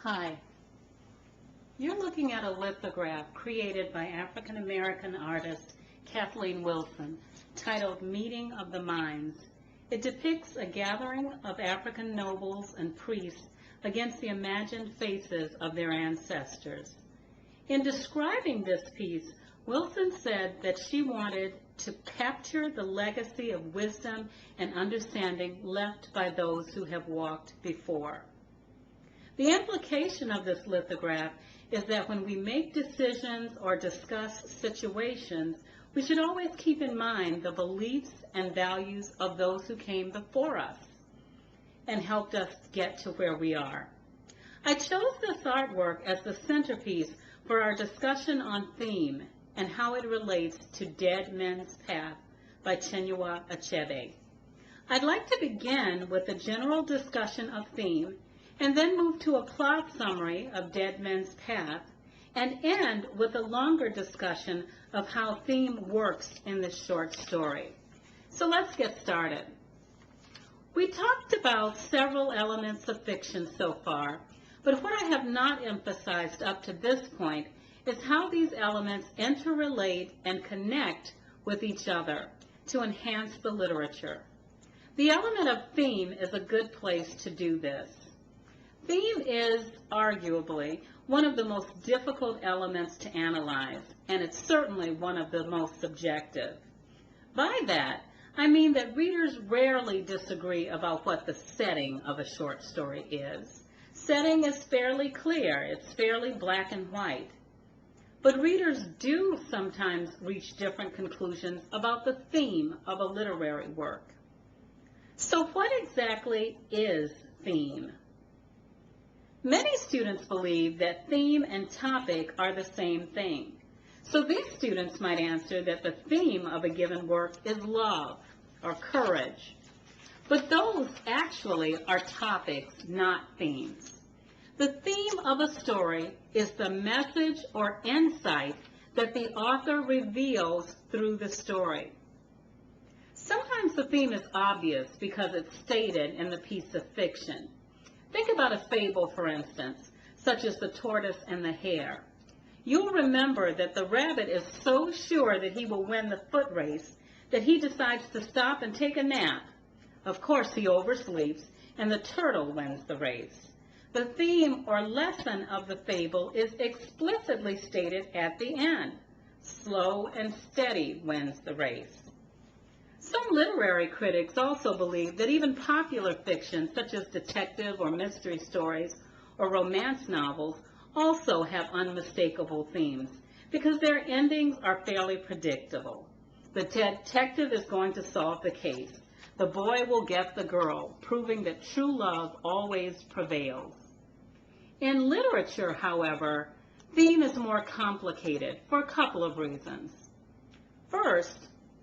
Hi, you're looking at a lithograph created by African American artist Kathleen Wilson titled Meeting of the Minds. It depicts a gathering of African nobles and priests against the imagined faces of their ancestors. In describing this piece, Wilson said that she wanted to capture the legacy of wisdom and understanding left by those who have walked before. The implication of this lithograph is that when we make decisions or discuss situations, we should always keep in mind the beliefs and values of those who came before us and helped us get to where we are. I chose this artwork as the centerpiece for our discussion on theme and how it relates to Dead Men's Path by Chinua Achebe. I'd like to begin with a general discussion of theme and then move to a plot summary of Dead Men's Path, and end with a longer discussion of how theme works in this short story. So let's get started. We talked about several elements of fiction so far, but what I have not emphasized up to this point is how these elements interrelate and connect with each other to enhance the literature. The element of theme is a good place to do this. Theme is, arguably, one of the most difficult elements to analyze, and it's certainly one of the most subjective. By that, I mean that readers rarely disagree about what the setting of a short story is. Setting is fairly clear, it's fairly black and white. But readers do sometimes reach different conclusions about the theme of a literary work. So what exactly is theme? Many students believe that theme and topic are the same thing. So these students might answer that the theme of a given work is love or courage. But those actually are topics, not themes. The theme of a story is the message or insight that the author reveals through the story. Sometimes the theme is obvious because it's stated in the piece of fiction. Think about a fable, for instance, such as The Tortoise and the Hare. You'll remember that the rabbit is so sure that he will win the foot race that he decides to stop and take a nap. Of course, he oversleeps, and the turtle wins the race. The theme or lesson of the fable is explicitly stated at the end. Slow and steady wins the race. Some literary critics also believe that even popular fiction, such as detective or mystery stories or romance novels, also have unmistakable themes because their endings are fairly predictable. The detective is going to solve the case. The boy will get the girl, proving that true love always prevails. In literature, however, theme is more complicated for a couple of reasons. First,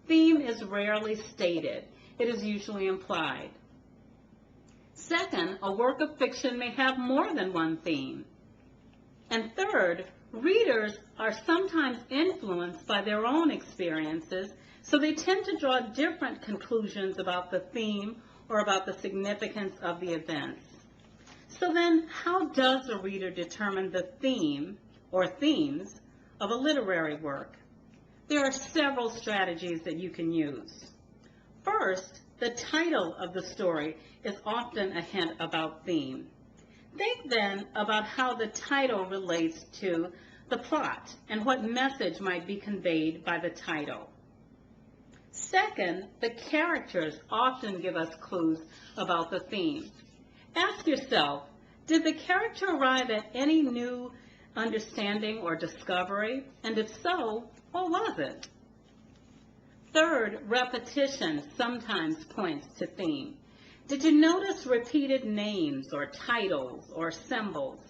theme is rarely stated. It is usually implied. Second, a work of fiction may have more than one theme. And third, readers are sometimes influenced by their own experiences, so they tend to draw different conclusions about the theme or about the significance of the events. So then, how does a reader determine the theme or themes of a literary work? There are several strategies that you can use. First, the title of the story is often a hint about theme. Think then about how the title relates to the plot and what message might be conveyed by the title. Second, the characters often give us clues about the theme. Ask yourself, did the character arrive at any new understanding or discovery? And if so, what was it? Third, repetition sometimes points to theme. Did you notice repeated names or titles or symbols?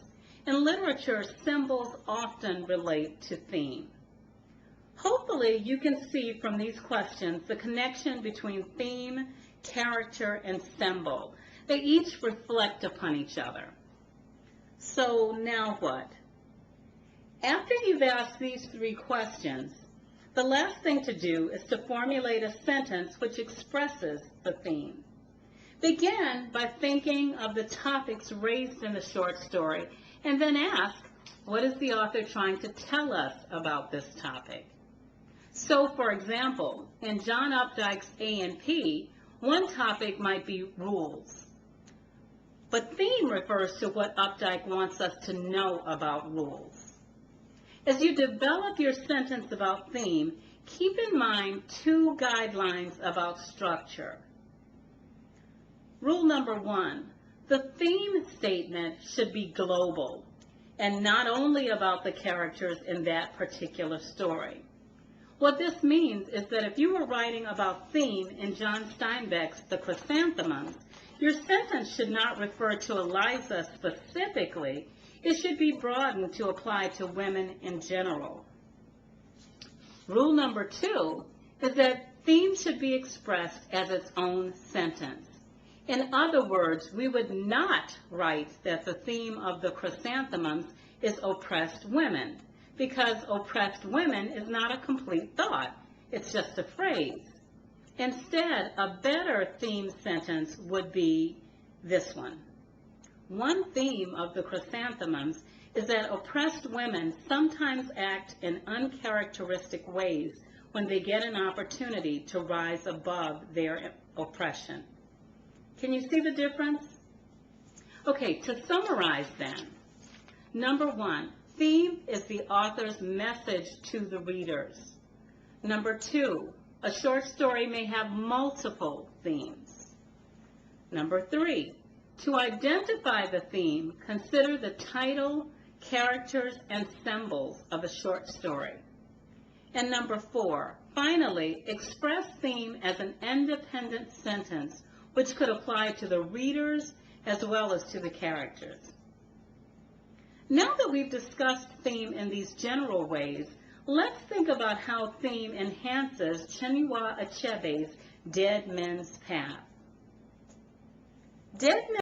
In literature, symbols often relate to theme. Hopefully, you can see from these questions the connection between theme, character, and symbol. They each reflect upon each other. So now what? After you've asked these three questions, the last thing to do is to formulate a sentence which expresses the theme. Begin by thinking of the topics raised in the short story, and then ask, what is the author trying to tell us about this topic? So, for example, in John Updike's A&P, one topic might be rules. But theme refers to what Updike wants us to know about rules. As you develop your sentence about theme, keep in mind two guidelines about structure. Rule number 1, the theme statement should be global and not only about the characters in that particular story. What this means is that if you were writing about theme in John Steinbeck's The Chrysanthemums, your sentence should not refer to Eliza specifically. It should be broadened to apply to women in general. Rule number 2 is that theme should be expressed as its own sentence. In other words, we would not write that the theme of The Chrysanthemums is oppressed women, because oppressed women is not a complete thought. It's just a phrase. Instead, a better theme sentence would be this one. One theme of The Chrysanthemums is that oppressed women sometimes act in uncharacteristic ways when they get an opportunity to rise above their oppression. Can you see the difference? Okay, to summarize then, number 1, theme is the author's message to the readers. Number 2, a short story may have multiple themes. Number 3, to identify the theme, consider the title, characters, and symbols of a short story. And number 4, finally, express theme as an independent sentence which could apply to the readers as well as to the characters. Now that we've discussed theme in these general ways, let's think about how theme enhances Chinua Achebe's Dead Men's Path. Dead